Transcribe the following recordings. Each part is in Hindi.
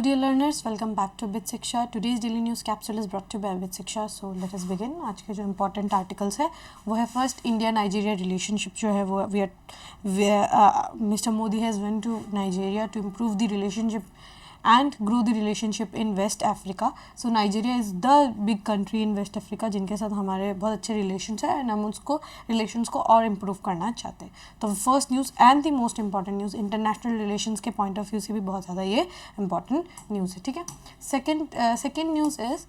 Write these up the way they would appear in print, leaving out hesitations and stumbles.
dear learners, welcome back to Bit Shiksha. Today's daily news capsule is brought to you by Bit Shiksha. So let us begin. आज के जो important articles है वो है first India Nigeria relationship जो है वो Mr. Modi has went to Nigeria to improve the relationship and grow the relationship in West Africa. So Nigeria is the big country in West Africa जिनके साथ हमारे बहुत अच्छे relations है and हम उसको relations को और improve करना चाहते हैं. तो first news and the most important news international relations के point of view से भी बहुत ज़्यादा ये important news है, ठीक है. Second news is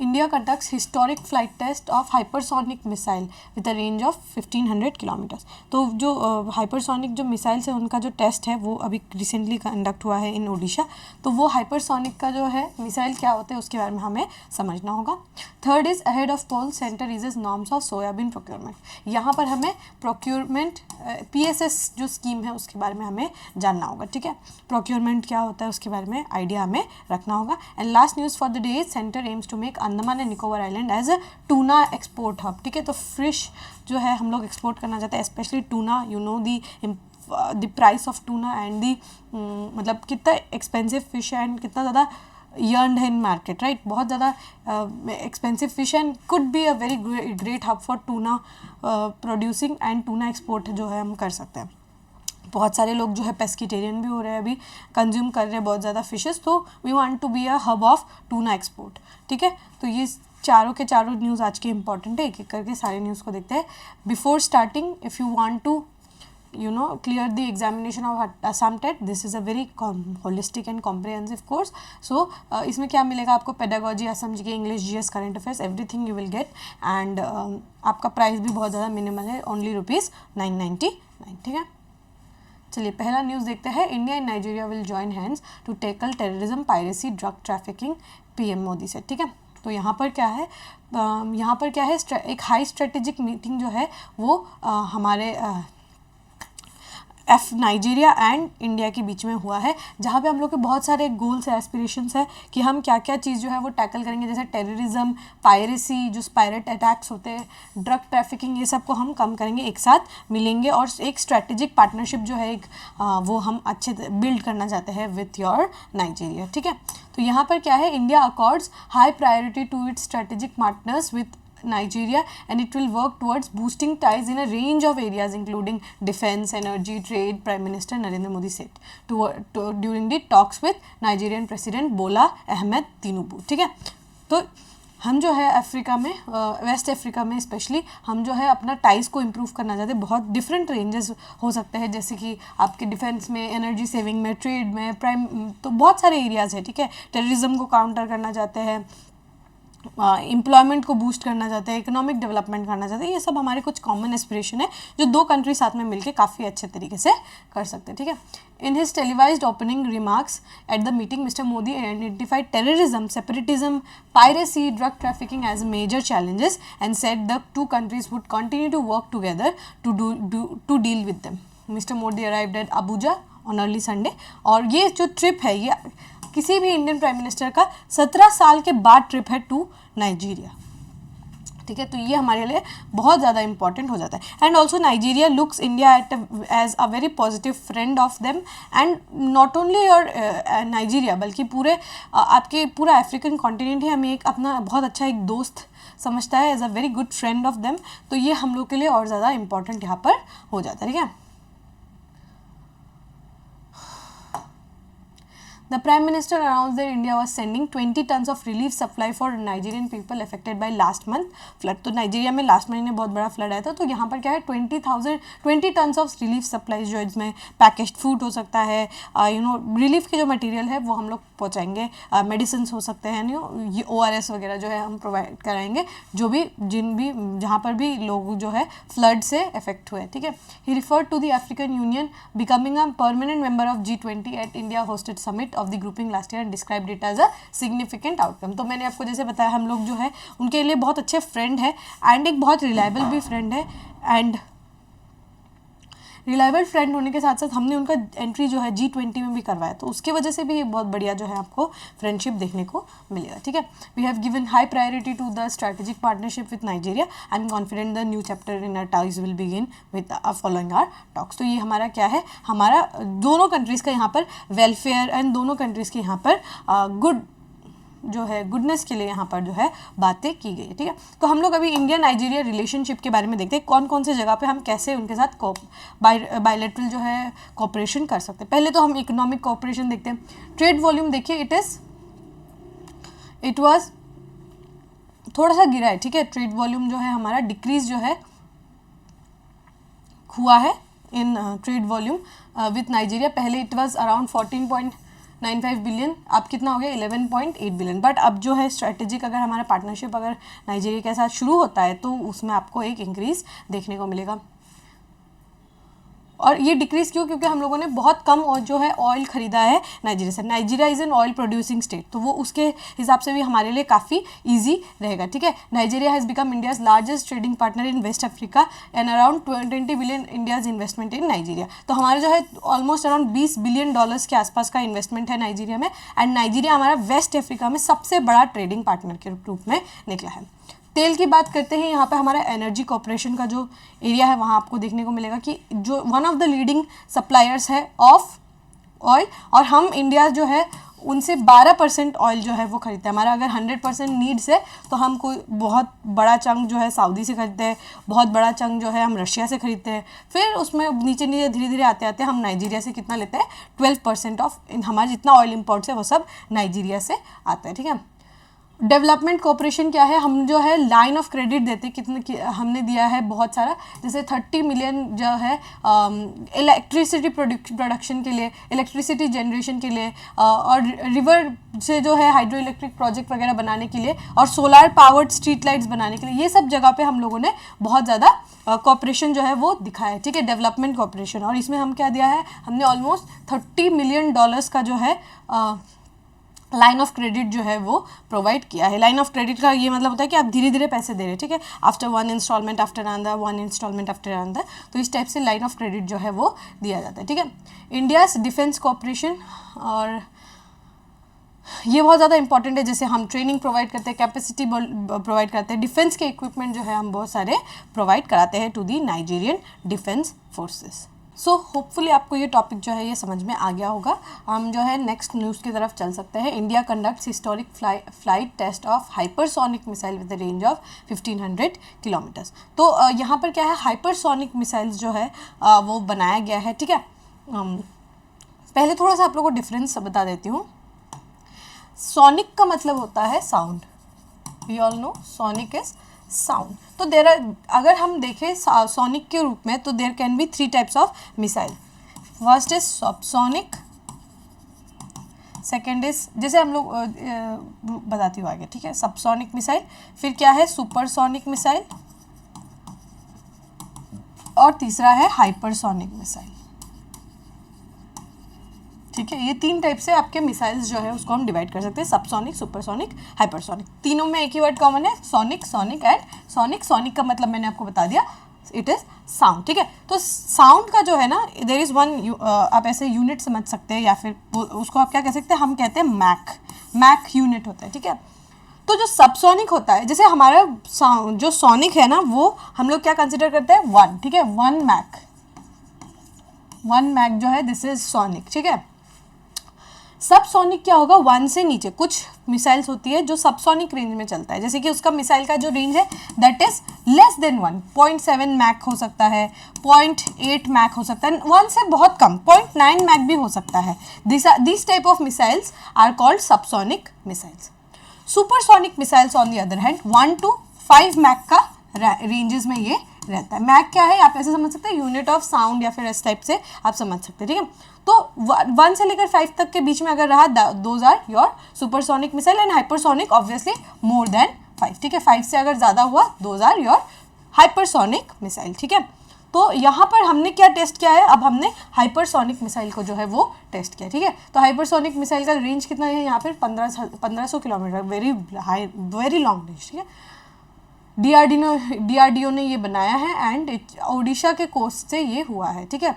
India conducts historic flight test of hypersonic missile with a range of 1500 kilometers. तो जो hypersonic जो missiles है उनका जो टेस्ट है वो अभी रिसेंटली कंडक्ट हुआ है इन ओडिशा. तो वो hypersonic का जो है मिसाइल क्या होते हैं उसके बारे में हमें समझना होगा. Third is ahead of pole centre uses norms of soybean procurement. यहाँ पर हमें प्रोक्योरमेंट PSS जो स्कीम है उसके बारे में हमें जानना होगा, ठीक है. प्रोक्योरमेंट क्या होता है उसके बारे में आइडिया हमें रखना होगा. And last news for the day is centre aims to make Andaman and Nicobar island as a tuna export hub, ठीक है. तो फिश जो है हम लोग एक्सपोर्ट करना चाहते हैं, specially tuna. You know the price of tuna and the मतलब कितना एक्सपेंसिव फिश है एंड कितना ज़्यादा yearned है इन मार्केट, राइट. बहुत ज़्यादा expensive fish and could be a very great hub for tuna producing and tuna export जो है हम कर सकते हैं. बहुत सारे लोग जो है पेस्किटेरियन भी हो रहे हैं, अभी कंज्यूम कर रहे हैं बहुत ज़्यादा फिशेस. तो we want to be a hub of tuna export, ठीक है. तो ये चारों के चारों न्यूज़ आज के इंपॉर्टेंट है. एक एक करके सारे न्यूज़ को देखते हैं. Before starting if you want to clear the examination of Assam TET, this is a very holistic and comprehensive course. So इसमें क्या मिलेगा आपको, pedagogy, असम जी के, English, GS, current affairs, everything you will get. and आपका प्राइस भी बहुत ज़्यादा मिनिमल है, only ₹999, ठीक है. चलिए पहला न्यूज़ देखते हैं. India and Nigeria will join hands to tackle terrorism, piracy, drug trafficking, PM Modi से, ठीक है. तो यहाँ पर क्या है, एक हाई स्ट्रेटेजिक मीटिंग जो है वो हमारे नाइजीरिया एंड इंडिया के बीच में हुआ है, जहाँ पे हम लोग के बहुत सारे गोल्स है, एस्पिरेशंस है कि हम क्या क्या चीज़ जो है वो टैकल करेंगे. जैसे टेररिज्म, पायरेसी, जो पायरेट अटैक्स होते हैं, ड्रग ट्रैफिकिंग, ये सब को हम कम करेंगे, एक साथ मिलेंगे और एक स्ट्रैटेजिक पार्टनरशिप जो है वो हम अच्छे बिल्ड करना चाहते हैं विथ योर नाइजीरिया, ठीक है. तो यहाँ पर क्या है, India accords high priority to its strategic partners with Nigeria and it will work towards boosting ties in a range of areas including defense, energy, trade, Prime Minister Narendra Modi said during the talks with Nigerian President Bola Ahmed Tinubu, ठीक है. तो हम जो है अफ्रीका में, वेस्ट अफ्रीका में स्पेशली हम जो है अपना टाइज को इम्प्रूव करना चाहते हैं. बहुत डिफरेंट रेंजेस हो सकते हैं, जैसे कि आपके डिफेंस में, एनर्जी सेविंग में, ट्रेड में, तो बहुत सारे एरियाज़ है, ठीक है. टेररिज्म को काउंटर करना चाहते हैं, एम्प्लॉयमेंट को बूस्ट करना चाहते हैं, इकोनॉमिक डेवलपमेंट करना चाहते हैं. ये सब हमारे कुछ कॉमन एस्पिरेशन है जो दो कंट्री साथ में मिलकर काफ़ी अच्छे तरीके से कर सकते हैं, ठीक है. In his televised opening remarks at the meeting mister Modi identified terrorism, separatism, piracy, drug trafficking as major challenges and said the two countries would continue to work together to deal with them. Mister Modi arrived at Abuja on early Sunday. और ये जो ट्रिप है ये किसी भी इंडियन प्राइम मिनिस्टर का 17 साल के बाद ट्रिप है टू नाइजीरिया, ठीक है. तो ये हमारे लिए बहुत ज़्यादा इंपॉर्टेंट हो जाता है. And also Nigeria looks India as a very positive friend of them and not only your Nigeria बल्कि आपके पूरा अफ्रीकन कॉन्टिनेंट ही हमें एक अपना बहुत अच्छा एक दोस्त समझता है, as a very good friend of them. तो ये हम लोग के लिए और ज़्यादा इंपॉर्टेंट यहाँ पर हो जाता है, ठीक है. The Prime Minister announced that India was sending 20 tons of relief supply for Nigerian people affected by last month flood. तो नाइजीरिया में लास्ट महीने बहुत बड़ा फ्लड आया था. तो यहाँ पर क्या है, 20 tons ऑफ रिलीफ सप्लाईज जो इसमें पैकेज्ड फूड हो सकता है, रिलीफ के जो मटेरियल है वो हम लोग पहुँचाएंगे, मेडिसिन हो सकते हैं, ये ORS वगैरह जो है हम प्रोवाइड कराएंगे जहाँ पर भी लोग जो है फ्लड से अफेक्ट हुए, ठीक है. He referred to the African union becoming a permanent member of G20 at India hosted summit of the grouping last year and described it as a significant outcome. तो मैंने आपको जैसे बताया हम लोग जो है उनके लिए बहुत अच्छे फ्रेंड है एंड एक बहुत रिलायबल भी फ्रेंड है. रिलायबल फ्रेंड होने के साथ साथ हमने उनका एंट्री जो है G20 में भी करवाया, तो उसके वजह से भी ये बहुत बढ़िया जो है आपको फ्रेंडशिप देखने को मिलेगा, ठीक है। We have given high priority to the strategic partnership with Nigeria and confident the new chapter in our ties will begin with following our talks. तो ये हमारा क्या है, हमारा दोनों कंट्रीज़ का यहाँ पर वेलफेयर एंड दोनों कंट्रीज़ के यहाँ पर गुड जो है गुडनेस के लिए यहाँ पर जो है बातें की गई है, ठीक है। तो हम लोग अभी इंडिया नाइजीरिया रिलेशनशिप के बारे में देखते हैं, कौन कौन से जगह पे हम कैसे उनके साथ बायलैटरल जो है कोऑपरेशन कर सकते हैं। पहले तो हम इकोनॉमिक कोऑपरेशन देखते हैं। ट्रेड वॉल्यूम देखिए, इट वाज थोड़ा सा गिरा है, ठीक है। ट्रेड वॉल्यूम जो है हमारा डिक्रीज जो है हुआ है in trade volume with Nigeria. पहले इट वाज अराउंड 14.95 बिलियन, अब कितना हो गया 11.8 बिलियन। बट अब जो है स्ट्रेटेजिक अगर हमारा पार्टनरशिप अगर नाइजीरिया के साथ शुरू होता है तो उसमें आपको एक इंक्रीज देखने को मिलेगा। और ये डिक्रीज क्यों, क्योंकि हम लोगों ने बहुत कम और जो है ऑयल खरीदा है नाइजीरिया से। Nigeria is an oil producing state, तो वो उसके हिसाब से भी हमारे लिए काफ़ी इजी रहेगा, ठीक है। Nigeria has become India's largest trading partner in West Africa and around 20 billion India's investment in Nigeria. तो हमारे जो है ऑलमोस्ट अराउंड 20 बिलियन डॉलर्स के आसपास का इन्वेस्टमेंट है नाइजीरिया में, एंड नाइजीरिया हमारा वेस्ट अफ्रीका में सबसे बड़ा ट्रेडिंग पार्टनर के रूप में निकला है। तेल की बात करते हैं, यहाँ पे हमारा एनर्जी कॉर्पोरेशन का जो एरिया है वहाँ आपको देखने को मिलेगा कि जो one of the leading suppliers है ऑफ ऑयल, और हम इंडिया जो है उनसे 12% ऑयल जो है वो खरीदते हैं। हमारा अगर 100% नीड्स है तो हम कोई बहुत बड़ा चंक जो है सऊदी से खरीदते हैं, बहुत बड़ा चंक जो है हम रशिया से खरीदते हैं, फिर उसमें नीचे नीचे धीरे धीरे आते आते हम नाइजीरिया से कितना लेते हैं 12% ऑफ हमारा जितना ऑयल इम्पोर्ट्स है वो सब नाइजीरिया से आता है, ठीक है। डेवलपमेंट कोऑपरेशन क्या है, हम जो है लाइन ऑफ क्रेडिट देते हैं, कितने हमने दिया है बहुत सारा, जैसे 30 मिलियन जो है इलेक्ट्रिसिटी प्रोडक्शन के लिए, इलेक्ट्रिसिटी जनरेशन के लिए, और रिवर से जो है हाइड्रो इलेक्ट्रिक प्रोजेक्ट वगैरह बनाने के लिए, और सोलर पावर्ड स्ट्रीट लाइट्स बनाने के लिए। ये सब जगह पे हम लोगों ने बहुत ज़्यादा कॉपरेशन जो है वो दिखाया है, ठीक है, डेवलपमेंट कॉपरेशन। और इसमें हम क्या दिया है, हमने ऑलमोस्ट 30 मिलियन डॉलर्स का जो है लाइन ऑफ क्रेडिट जो है वो प्रोवाइड किया है। लाइन ऑफ क्रेडिट का ये मतलब होता है कि आप धीरे धीरे पैसे दे रहे हैं, ठीक है, after one instalment after another, one instalment after another, तो इस टाइप से लाइन ऑफ क्रेडिट जो है वो दिया जाता है, ठीक है। इंडियाज डिफेंस कॉपरेशन, और ये बहुत ज़्यादा इंपॉर्टेंट है, जैसे हम ट्रेनिंग प्रोवाइड करते हैं, कैपेसिटी प्रोवाइड करते हैं, डिफेंस के इक्विपमेंट जो है हम बहुत सारे प्रोवाइड कराते हैं to the Nigerian defence forces. So hopefully आपको ये टॉपिक जो है ये समझ में आ गया होगा। हम जो है नेक्स्ट न्यूज़ की तरफ चल सकते हैं। India conducts historic flight test of hypersonic missile with the range of 1500 kilometres. तो यहाँ पर क्या है, हाइपरसोनिक मिसाइल्स जो है वो बनाया गया है, ठीक है। पहले थोड़ा सा आप लोगों को डिफरेंस बता देती हूँ। सोनिक का मतलब होता है sound, we all know sonic is sound. तो देर आर, अगर हम देखें सोनिक के रूप में, तो there can be 3 types of missile. First is subsonic, second is, जैसे हम लोग बताती हूँ आगे, ठीक है, सबसोनिक मिसाइल, फिर क्या है सुपरसोनिक मिसाइल, और तीसरा है हाइपरसोनिक मिसाइल, ठीक है। ये 3 टाइप से आपके मिसाइल्स जो है उसको हम डिवाइड कर सकते हैं, सबसोनिक, सुपरसोनिक, हाइपरसोनिक। तीनों में एक ही वर्ड कॉमन है, sonic, sonic and sonic. Sonic का मतलब मैंने आपको बता दिया, इट इज साउंड, ठीक है। तो साउंड का जो है ना, देयर इज वन, आप ऐसे यूनिट समझ सकते हैं, या फिर उसको आप क्या कह सकते हैं, हम कहते हैं मैक यूनिट होता है, ठीक है। तो जो सबसोनिक होता है, जैसे हमारा जो सोनिक है ना, वो हम लोग क्या कंसिडर करते हैं, 1, ठीक है, 1 मैक जो है दिस इज सोनिक, ठीक है। सबसोनिक क्या होगा, 1 से नीचे कुछ मिसाइल्स होती है जो सबसोनिक रेंज में चलता है, जैसे कि उसका मिसाइल का जो रेंज है that is less than 1, 0.7 Mach हो सकता है, 0.8 मैक हो सकता है, 1 से बहुत कम 0.9 मैक भी हो सकता है। This type of missiles are called subsonic missiles. Supersonic missiles on the other hand 1 to 5 Mach का रेंजेस में ये रहता है। मैक क्या है, आप ऐसे समझ सकते हैं, यूनिट ऑफ साउंड, या फिर इस टाइप से आप समझ सकते हैं, ठीक है। तो 1 से लेकर 5 तक के बीच में अगर रहा, those are your supersonic missile, and hypersonic obviously more than 5, ठीक है। 5 से अगर ज़्यादा हुआ, दोज आर योर हाइपरसोनिक मिसाइल, ठीक है। तो यहाँ पर हमने क्या टेस्ट किया है, अब हमने हाइपरसोनिक मिसाइल को जो है वो टेस्ट किया, ठीक है। तो हाइपरसोनिक मिसाइल का रेंज कितना है यहाँ पर 1500 kilometre, very high, very long range, ठीक है। डीआरडीओ ने ये बनाया है एंड ओडिशा के कोस्ट से ये हुआ है, ठीक है।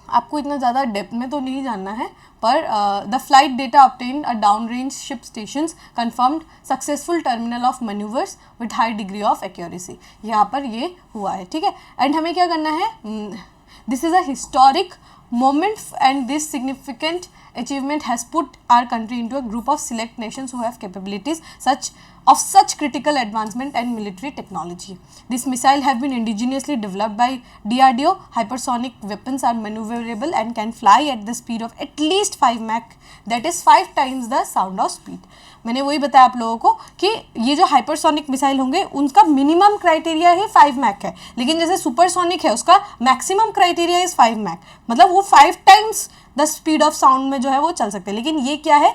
आपको इतना ज़्यादा डेप्थ में तो नहीं जानना है, पर the flight data obtained a down range ship stations confirmed successful terminal of manoeuvres with high degree of accuracy, यहाँ पर ये हुआ है, ठीक है। एंड हमें क्या करना है, this is a historic moment and this significant achievement has put our country into a group of select nations who have capabilities of such critical advancement and military technology. This missile have been indigenously developed by DRDO. Hypersonic weapons are maneuverable and can fly at the speed of at least 5 Mach, that is 5 times the sound of speed. मैंने वही बताया आप लोगों को कि ये जो हाइपरसोनिक मिसाइल होंगे उनका मिनिमम क्राइटेरिया ही 5 मैक है, लेकिन जैसे सुपरसोनिक है उसका मैक्सिमम क्राइटेरिया इज 5 मैक, मतलब वो 5 times the speed of sound में जो है वो चल सकते हैं। लेकिन ये क्या है,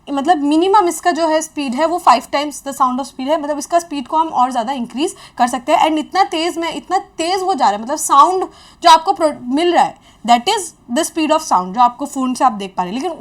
मतलब मिनिमम इसका जो है स्पीड है वो 5 times the sound of speed है, मतलब इसका स्पीड को हम और ज़्यादा इंक्रीज कर सकते हैं। एंड इतना तेज़ वो जा रहा है, मतलब साउंड जो आपको मिल रहा है that is the speed of sound जो आपको फ़ोन से आप देख पा रहे हैं, लेकिन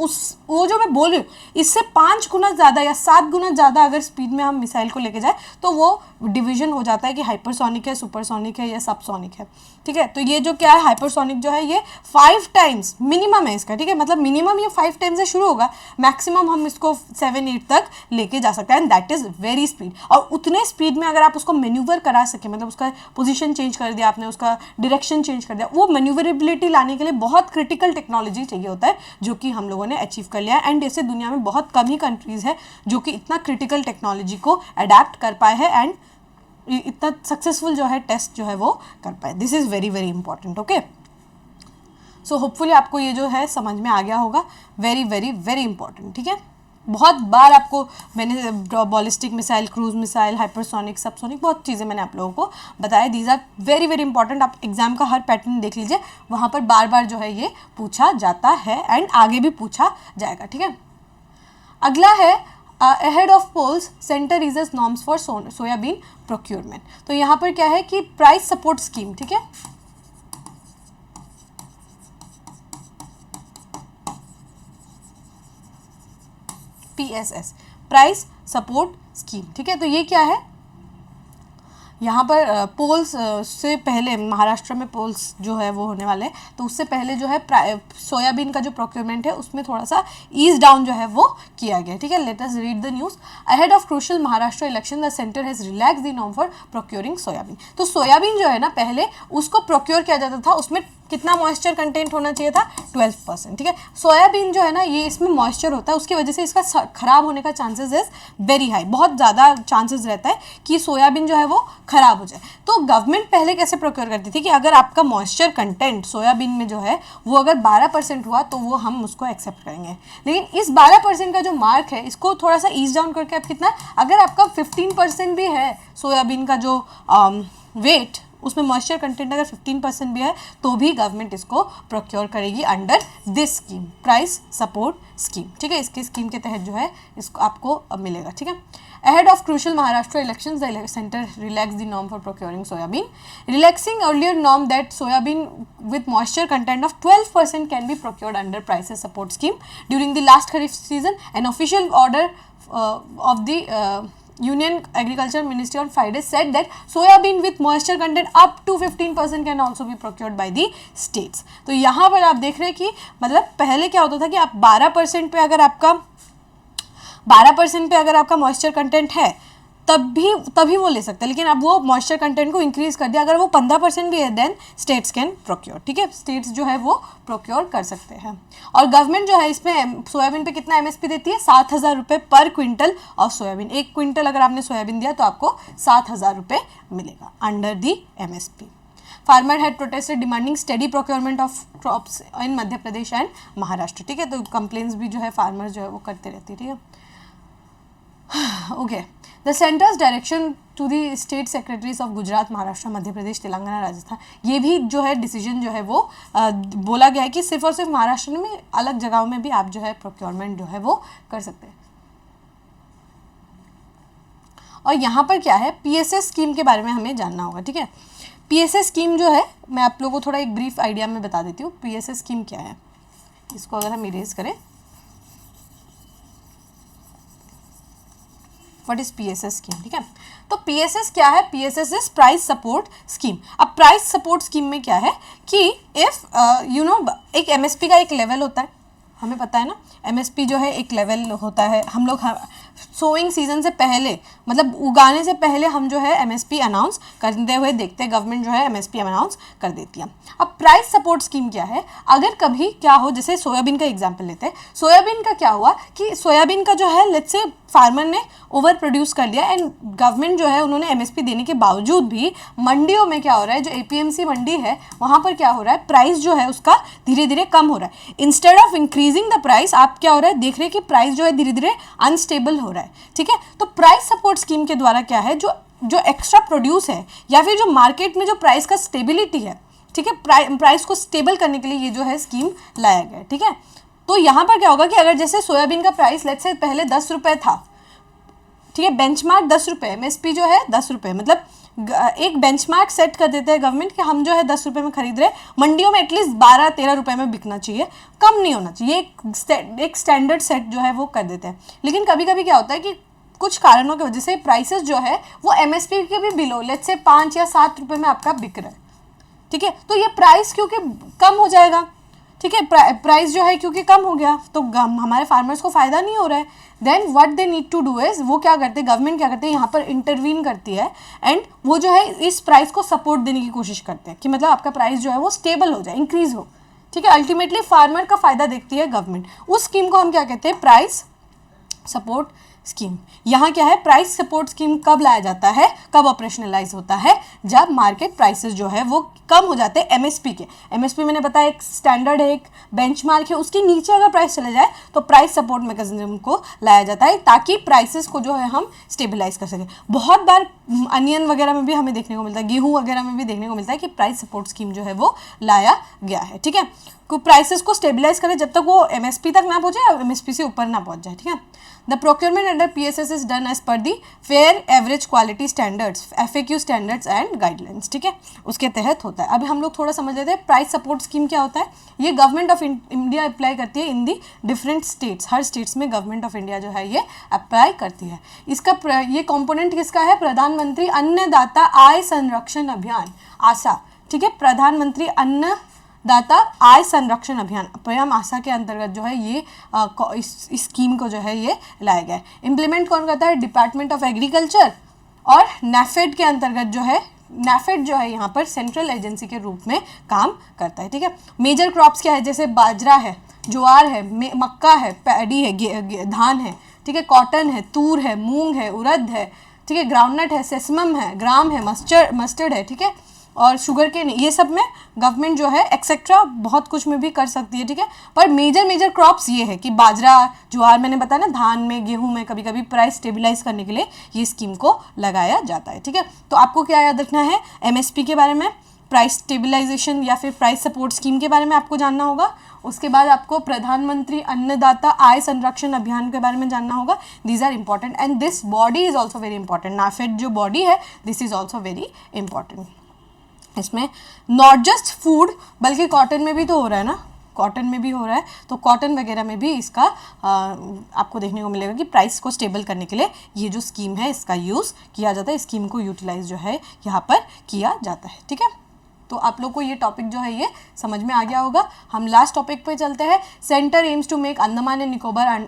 वो जो मैं बोल रही हूँ इससे 5 गुना ज़्यादा या 7 गुना ज़्यादा अगर स्पीड में हम मिसाइल को लेके जाए तो वो डिवीजन हो जाता है कि हाइपरसोनिक है, सुपरसोनिक है या सबसोनिक है, ठीक है। तो ये जो क्या है हाइपरसोनिक जो है ये 5 टाइम्स मिनिमम है इसका, ठीक है, मतलब मिनिमम ये 5 टाइम्स से शुरू होगा, मैक्सिमम हम इसको 7-8 तक लेके जा सकते हैं and that is very speed. और उतने स्पीड में अगर आप उसको मैन्यूवर करा सके, मतलब उसका पोजीशन चेंज कर दिया आपने, उसका डायरेक्शन चेंज कर दिया, वो मैन्यूवरेबिलिटी लाने के लिए बहुत क्रिटिकल टेक्नोलॉजी चाहिए होता है जो कि हम लोगों ने अचीव कर लिया है। एंड ऐसे दुनिया में बहुत कम ही कंट्रीज़ है जो कि इतना क्रिटिकल टेक्नोलॉजी को अडेप्ट कर पाए हैं एंड इतना सक्सेसफुल जो है टेस्ट जो है वो कर पाए। This is very very important, okay. So hopefully आपको ये जो है समझ में आ गया होगा, वेरी वेरी वेरी इंपॉर्टेंट, ठीक है। बहुत बार आपको मैंने ballistic missile, cruise missile, hypersonic, subsonic, बहुत चीज़ें मैंने आप लोगों को बताया। These are very very important. आप एग्जाम का हर पैटर्न देख लीजिए, वहाँ पर बार बार जो है ये पूछा जाता है एंड आगे भी पूछा जाएगा, ठीक है। अगला है ahead of polls center releases norms for soybean procurement. तो यहाँ पर क्या है कि प्राइस सपोर्ट स्कीम, ठीक है, PSS, प्राइस सपोर्ट स्कीम, ठीक है। तो ये क्या है, यहाँ पर पोल्स से पहले महाराष्ट्र में पोल्स जो है वो होने वाले हैं, तो उससे पहले जो है सोयाबीन का जो प्रोक्योरमेंट है उसमें थोड़ा सा ईज डाउन जो है वो किया गया, ठीक है। Let us read the news. Ahead of crucial Maharashtra election the centre has relax the norm for procuring soybean. तो सोयाबीन जो है ना, पहले उसको प्रोक्योर किया जाता था, उसमें कितना मॉइस्चर कंटेंट होना चाहिए था, 12%, ठीक है। सोयाबीन जो है ना ये इसमें मॉइस्चर होता है, उसकी वजह से इसका खराब होने का चांसेस इज वेरी हाई, बहुत ज़्यादा चांसेस रहता है कि सोयाबीन जो है वो खराब हो जाए। तो गवर्नमेंट पहले कैसे प्रोक्योर करती थी कि अगर आपका मॉइस्चर कंटेंट सोयाबीन में जो है वो अगर 12% हुआ तो वो हम उसको एक्सेप्ट करेंगे, लेकिन इस 12% का जो मार्क है इसको थोड़ा सा ईज डाउन करके आप कितना, अगर आपका 15% भी है सोयाबीन का जो वेट, उसमें मॉइस्चर कंटेंट अगर 15% भी है तो भी गवर्नमेंट इसको प्रोक्योर करेगी under this scheme, price support scheme, ठीक है। इसके स्कीम के तहत जो है इसको आपको मिलेगा, ठीक है। Ahead of crucial Maharashtra elections, the center relaxed the norm for procuring soybean, relaxing earlier norm that soybean with moisture content of 12% can be procured under prices support scheme during the last Kharif season. An official order of the Union Agriculture Ministry on Friday said that soybean with moisture content up to 15% can also be procured by the states. तो यहाँ पर आप देख रहे हैं कि मतलब पहले क्या होता था कि आप 12% पे अगर आपका 12% पे अगर आपका मॉइस्चर कंटेंट है तभी वो ले सकते हैं, लेकिन अब वो मॉइस्चर कंटेंट को इंक्रीज कर दिया, अगर वो 15% भी है देन स्टेट्स कैन प्रोक्योर, ठीक है। स्टेट्स जो है वो प्रोक्योर कर सकते हैं। और गवर्नमेंट जो है इसमें सोयाबीन पे कितना MSP देती है, 7,000 रुपये पर क्विंटल ऑफ सोयाबीन। 1 क्विंटल अगर आपने सोयाबीन दिया तो आपको 7,000 रुपये मिलेगा under the MSP। Farmer had protested demanding steady procurement of crops in Madhya Pradesh and Maharashtra, ठीक है। तो कंप्लेंट्स भी जो है फार्मर जो है वो करते रहती है, ठीक है। Okay, the centre's direction to the state secretaries of Gujarat, Maharashtra, Madhya Pradesh, Telangana, Rajasthan, ये भी जो है डिसीजन जो है वो बोला गया है कि सिर्फ और सिर्फ महाराष्ट्र में, अलग जगहों में भी आप जो है प्रोक्योरमेंट जो है वो कर सकते हैं। और यहाँ पर क्या है, PSS स्कीम के बारे में हमें जानना होगा, ठीक है। PSS स्कीम जो है मैं आप लोगों को थोड़ा एक ब्रीफ आइडिया में बता देती हूँ। PSS स्कीम क्या है, इसको अगर हम इरेज करें, व्हाट इज पीएसएस स्कीम, ठीक है। तो पीएसएस क्या है, PSS is price support scheme. अब प्राइस सपोर्ट स्कीम में क्या है कि इफ यू नो एक एमएसपी का एक लेवल होता है, हमें पता है ना, एमएसपी जो है एक लेवल होता है, हम लोग सोइंग सीजन से पहले मतलब उगाने से पहले हम जो है एमएसपी अनाउंस करते हुए देखते हैं, गवर्नमेंट जो है एमएसपी अनाउंस कर देती है। अब प्राइस सपोर्ट स्कीम क्या है, अगर कभी क्या हो, जैसे सोयाबीन का एग्जांपल लेते हैं, सोयाबीन का क्या हुआ कि सोयाबीन का जो है लेट्स से फार्मर ने ओवर प्रोड्यूस कर लिया एंड गवर्नमेंट जो है उन्होंने एमएसपी देने के बावजूद भी मंडियों में क्या हो रहा है, जो एपीएमसी मंडी है वहाँ पर क्या हो रहा है, प्राइस जो है उसका धीरे धीरे कम हो रहा है। Instead of increasing the price, आप क्या हो रहा है देख रहे हैं कि प्राइस जो है धीरे धीरे अनस्टेबल हो रहा है, ठीक है। तो प्राइस सपोर्ट स्कीम के द्वारा क्या है, जो एक्स्ट्रा प्रोड्यूस है या फिर जो मार्केट में जो प्राइस का स्टेबिलिटी है, ठीक है, प्राइस को स्टेबल करने के लिए ये जो है स्कीम लाया गया है, ठीक है। तो यहाँ पर क्या होगा कि अगर जैसे सोयाबीन का प्राइस लेट्स से पहले 10 रुपये था, ठीक है, बेंचमार्क 10 रुपये, एमएसपी जो है 10 रुपये, मतलब एक बेंचमार्क सेट कर देते हैं गवर्नमेंट कि हम जो है 10 रुपये में खरीद रहे हैं, मंडियों में एटलीस्ट 12-13 रुपये में बिकना चाहिए, कम नहीं होना चाहिए, एक स्टैंडर्ड सेट जो है वो कर देते हैं। लेकिन कभी कभी क्या होता है कि कुछ कारणों की वजह से प्राइसेस जो है वो एमएसपी के भी बिलो लेट्स से 5 या 7 रुपये में आपका बिक रहा है, ठीक है। तो ये प्राइस क्योंकि कम हो जाएगा, ठीक है, प्राइस जो है क्योंकि कम हो गया तो हमारे फार्मर्स को फ़ायदा नहीं हो रहा है। Then what they need to do is, वो क्या करते हैं, गवर्नमेंट क्या करते हैं यहाँ पर इंटरवीन करती है एंड वो जो है इस प्राइस को सपोर्ट देने की कोशिश करते हैं कि मतलब आपका प्राइस जो है वो स्टेबल हो जाए, इंक्रीज़ हो, ठीक है। अल्टीमेटली फार्मर का फ़ायदा देखती है गवर्नमेंट। उस स्कीम को हम क्या कहते हैं, प्राइस सपोर्ट स्कीम। यहाँ क्या है, प्राइस सपोर्ट स्कीम कब लाया जाता है, कब ऑपरेशनलाइज होता है, जब मार्केट प्राइसेस जो है वो कम हो जाते हैं एमएसपी के। एमएसपी मैंने बताया एक स्टैंडर्ड है, एक बेंचमार्क है, उसके नीचे अगर प्राइस चले जाए तो प्राइस सपोर्ट मैकेनिज्म को लाया जाता है ताकि प्राइसेस को जो है हम स्टेबलाइज कर सकें। बहुत बार अनियन वगैरह में भी हमें देखने को मिलता है, गेहूँ वगैरह में भी देखने को मिलता है कि प्राइस सपोर्ट स्कीम जो है वो लाया गया है, ठीक है। प्राइसेस को स्टेबलाइज करें जब तक वो एमएसपी तक ना पहुंचे या एमएसपी से ऊपर ना पहुंच जाए, ठीक है। The procurement under PSS is done as per the fair average quality standards, FAQ standards and guidelines, ठीक है, उसके तहत होता है। अभी हम लोग थोड़ा समझ लेते हैं प्राइस सपोर्ट स्कीम क्या होता है। ये गवर्नमेंट ऑफ इंडिया अप्लाई करती है इन दी डिफरेंट स्टेट्स, हर स्टेट्स में गवर्नमेंट ऑफ इंडिया जो है ये अप्लाई करती है। इसका ये कंपोनेंट किसका है, प्रधानमंत्री अन्नदाता आय संरक्षण अभियान, आशा, ठीक है, प्रधानमंत्री अन्नदाता आय संरक्षण अभियान पीएम आशा के अंतर्गत जो है ये इस स्कीम को जो है ये लाया गया है। इम्प्लीमेंट कौन करता है, डिपार्टमेंट ऑफ एग्रीकल्चर और नैफेड के अंतर्गत जो है, नैफेड जो है यहाँ पर सेंट्रल एजेंसी के रूप में काम करता है, ठीक है। मेजर क्रॉप्स क्या है, जैसे बाजरा है, ज्वार है, मक्का है, पैडी है, धान है, ठीक है, कॉटन है, तूर है, मूंग है, उड़द है, ठीक है, ग्राउंडनट है, सेसमम है, ग्राम है, मस्टर्ड है, ठीक है, और शुगर केन, ये सब में गवर्नमेंट जो है एक्सेट्रा बहुत कुछ में भी कर सकती है, ठीक है। पर मेजर क्रॉप्स ये है कि बाजरा, ज्वार, मैंने बताया ना, धान में, गेहूं में कभी कभी प्राइस स्टेबलाइज करने के लिए ये स्कीम को लगाया जाता है, ठीक है। तो आपको क्या याद रखना है, एमएसपी के बारे में, प्राइस स्टेबलाइजेशन या फिर प्राइस सपोर्ट स्कीम के बारे में आपको जानना होगा। उसके बाद आपको प्रधानमंत्री अन्नदाता आय संरक्षण अभियान के बारे में जानना होगा। These are important and this body is also very important. NAFED जो बॉडी है this is also very important. इसमें नॉट जस्ट फूड बल्कि कॉटन में भी तो हो रहा है ना, कॉटन में भी हो रहा है, तो कॉटन वगैरह में भी इसका आपको देखने को मिलेगा कि प्राइस को स्टेबल करने के लिए ये जो स्कीम है इसका यूज़ किया जाता है, स्कीम को यूटिलाइज जो है यहाँ पर किया जाता है, ठीक है। तो आप लोग को ये टॉपिक जो है ये समझ में आ गया होगा। हम लास्ट टॉपिक पे चलते हैं। Centre aims to make Andaman and Nicobar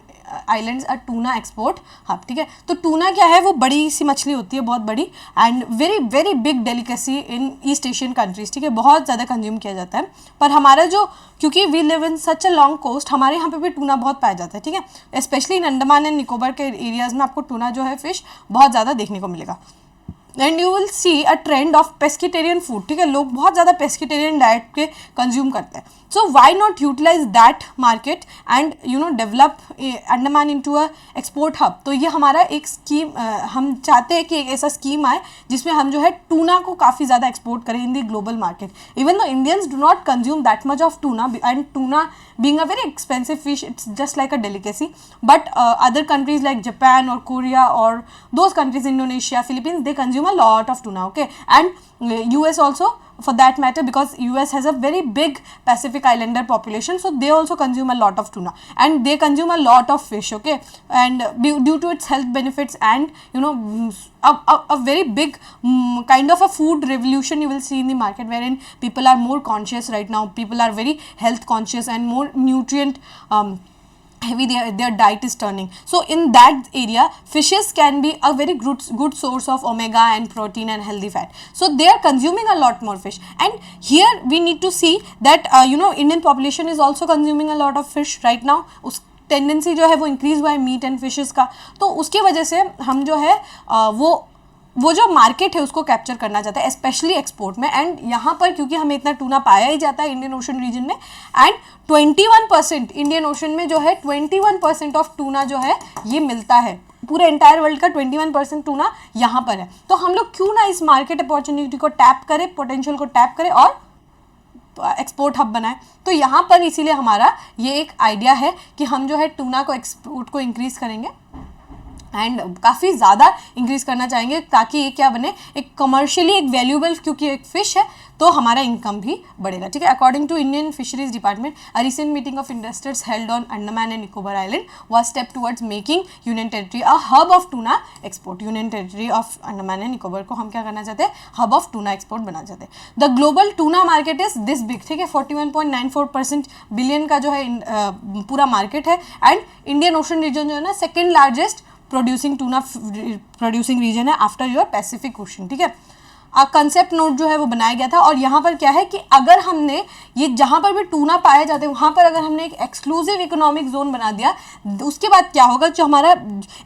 islands a tuna export hub, ठीक है। तो टूना क्या है, वो बड़ी सी मछली होती है, बहुत बड़ी and very big delicacy in east Asian countries, ठीक है, बहुत ज़्यादा कंज्यूम किया जाता है। पर हमारा जो, क्योंकि we live in such a long coast, हमारे यहाँ पे भी टूना बहुत पाया जाता है, ठीक है। Specially in Andaman and Nicobar के एरियाज़ में आपको टूना जो है फिश बहुत ज़्यादा देखने को मिलेगा। And you will see a trend of pescatarian food, ठीक है, लोग बहुत ज़्यादा पेस्किटेरियन डाइट के कंज्यूम करते हैं। So why not utilize that market and you know develop Andaman into a export hub. तो ये हमारा एक स्कीम, हम चाहते हैं कि एक ऐसा स्कीम आए जिसमें हम जो है टूना को काफ़ी ज़्यादा एक्सपोर्ट करें in the global market. Even though Indians do not consume that much of tuna and tuna being a very expensive fish, it's just like a delicacy, but other countries like Japan or Korea or those countries, Indonesia, Philippines, they consume consume a lot of tuna, okay, and US also for that matter, because US has a very big Pacific Islander population, so they also consume a lot of tuna and they consume a lot of fish, okay, and due to its health benefits and a very big kind of a food revolution you will see in the market, wherein people are more conscious right now, people are very health conscious and more nutrient heavy their diet is turning. So in that area fishes can be a very good source of omega and protein and healthy fat, so they are consuming a lot more fish. And here we need to see that Indian population is also consuming a lot of fish right now. उस टेंडेंसी जो है वो इंक्रीज हुआ है मीट एंड फिशेस का, तो उसके वजह से हम जो है वो जो मार्केट है उसको कैप्चर करना चाहते हैं, स्पेशली एक्सपोर्ट में। एंड यहाँ पर क्योंकि हमें इतना टूना पाया ही जाता है इंडियन ओशन रीजन में, एंड 21% इंडियन ओशन में जो है 21% ऑफ टूना जो है ये मिलता है, पूरे एंटायर वर्ल्ड का 21% टूना यहाँ पर है। तो हम लोग क्यों ना इस मार्केट अपॉर्चुनिटी को टैप करें, पोटेंशियल को टैप करें और एक्सपोर्ट हब बनाए। तो यहाँ पर इसीलिए हमारा ये एक आइडिया है कि हम जो है टूना को एक्सपोर्ट को इंक्रीज़ करेंगे एंड काफ़ी ज़्यादा इंक्रीज करना चाहेंगे, ताकि ये क्या बने, एक कमर्शियली एक वैल्यूएबल, क्योंकि एक फ़िश है तो हमारा इनकम भी बढ़ेगा, ठीक है। According to Indian fisheries department, a recent meeting of investors held on Andaman and Nicobar island was step towards making union territory a hub of tuna export. Union territory of Andaman and Nicobar को हम क्या करना चाहते हैं, हब ऑफ टूना एक्सपोर्ट बनाना चाहते हैं। The global tuna market is this big, ठीक है, 41.94% बिलियन का जो है पूरा मार्केट है। एंड इंडियन ओशन रीजन जो है ना second largest producing tuna producing region है आफ्टर योर पैसिफिक ओशन, ठीक है। कंसेप्ट नोट जो है वो बनाया गया था, और यहाँ पर क्या है कि अगर हमने ये जहाँ पर भी टूना पाए जाते हैं वहाँ पर अगर हमने एक एक्सक्लूसिव इकोनॉमिक जोन बना दिया, उसके बाद क्या होगा, जो हमारा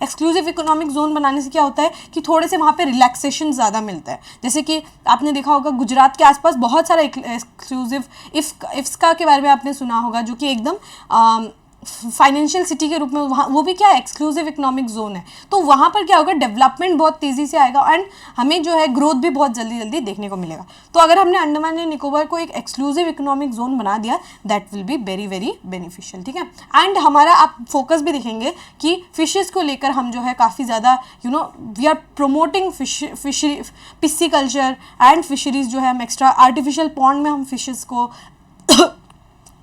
एक्सक्लूसिव इकोनॉमिक जोन बनाने से क्या होता है कि थोड़े से वहाँ पे रिलैक्सेशन ज़्यादा मिलता है। जैसे कि आपने देखा होगा गुजरात के आसपास बहुत सारा एक्सक्लूसिव इफ्सका के बारे में आपने सुना होगा, जो कि एकदम फाइनेंशियल सिटी के रूप में, वहाँ वो भी क्या है, एक्सक्लूसिव इकोनॉमिक जोन है। तो वहाँ पर क्या होगा, डेवलपमेंट बहुत तेज़ी से आएगा एंड हमें जो है ग्रोथ भी बहुत जल्दी देखने को मिलेगा। तो अगर हमने अंडमान एंड निकोबार को एक एक्सक्लूसिव इकोनॉमिक जोन बना दिया, that will be very very beneficial, ठीक है। एंड हमारा आप फोकस भी देखेंगे कि फिशेस को लेकर हम जो है काफ़ी ज़्यादा we are promoting fishery pisciculture and fisheries जो है हम एक्स्ट्रा आर्टिफिशियल पॉन्ड में हम फिशेस को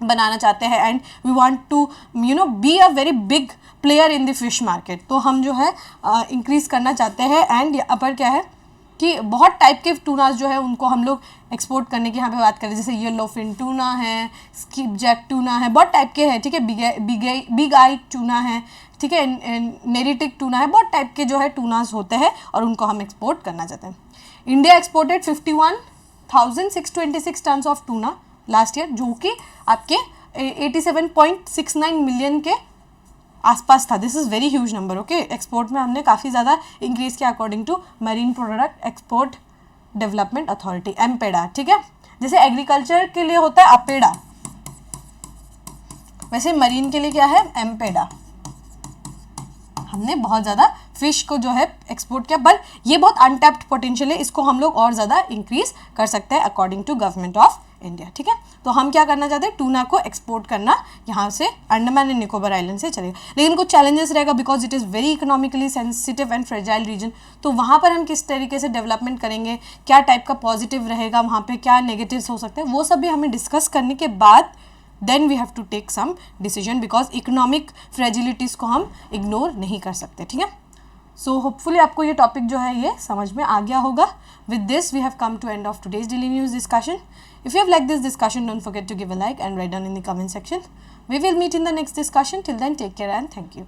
बनाना चाहते हैं and we want to be a very big player in the fish market. तो हम जो है इंक्रीज़ करना चाहते हैं। एंड यहाँ पर क्या है कि बहुत टाइप के टूनास जो है उनको हम लोग एक्सपोर्ट करने की यहाँ पे बात करें, जैसे येलो फिन टूना है, स्किप जैक टूना है, बहुत टाइप के हैं, ठीक है, बिग आई टूना है, ठीक है, नेरिटिक टूना है, बहुत टाइप के जो है टूनास होते हैं और उनको हम एक्सपोर्ट करना चाहते हैं। India exported 51,626 tons of tuna last year, जो कि आपके 87.69 मिलियन के आसपास था। This is very huge number, okay. Export में हमने काफ़ी ज़्यादा इंक्रीज़ किया according to marine product export development authority, MPEDA, ठीक है। जैसे एग्रीकल्चर के लिए होता है अपेडा, वैसे मरीन के लिए क्या है, एमपेडा। हमने बहुत ज़्यादा फिश को जो है एक्सपोर्ट किया, पर ये बहुत अनटैप्ड पोटेंशियल है, इसको हम लोग और ज़्यादा इंक्रीज कर सकते हैं according to government of India, ठीक है। तो हम क्या करना चाहते हैं, टूना को एक्सपोर्ट करना यहाँ से अंडमान एंड निकोबार आइलैंड से चलेगा, लेकिन कुछ चैलेंजेस रहेगा because it is very economically sensitive and fragile region. तो वहाँ पर हम किस तरीके से डेवलपमेंट करेंगे, क्या टाइप का पॉजिटिव रहेगा वहाँ पे, क्या नेगेटिव्स हो सकते हैं, वो सब भी हमें डिस्कस करने के बाद then we have to take some decision, because economic fragilities को हम इग्नोर नहीं कर सकते, ठीक है। सो होपफुली आपको ये टॉपिक जो है ये समझ में आ गया होगा। With this we have come to end of today's daily news discussion. If you have liked this discussion, don't forget to give a like and write down in the comment section. We will meet in the next discussion. Till then, take care and thank you.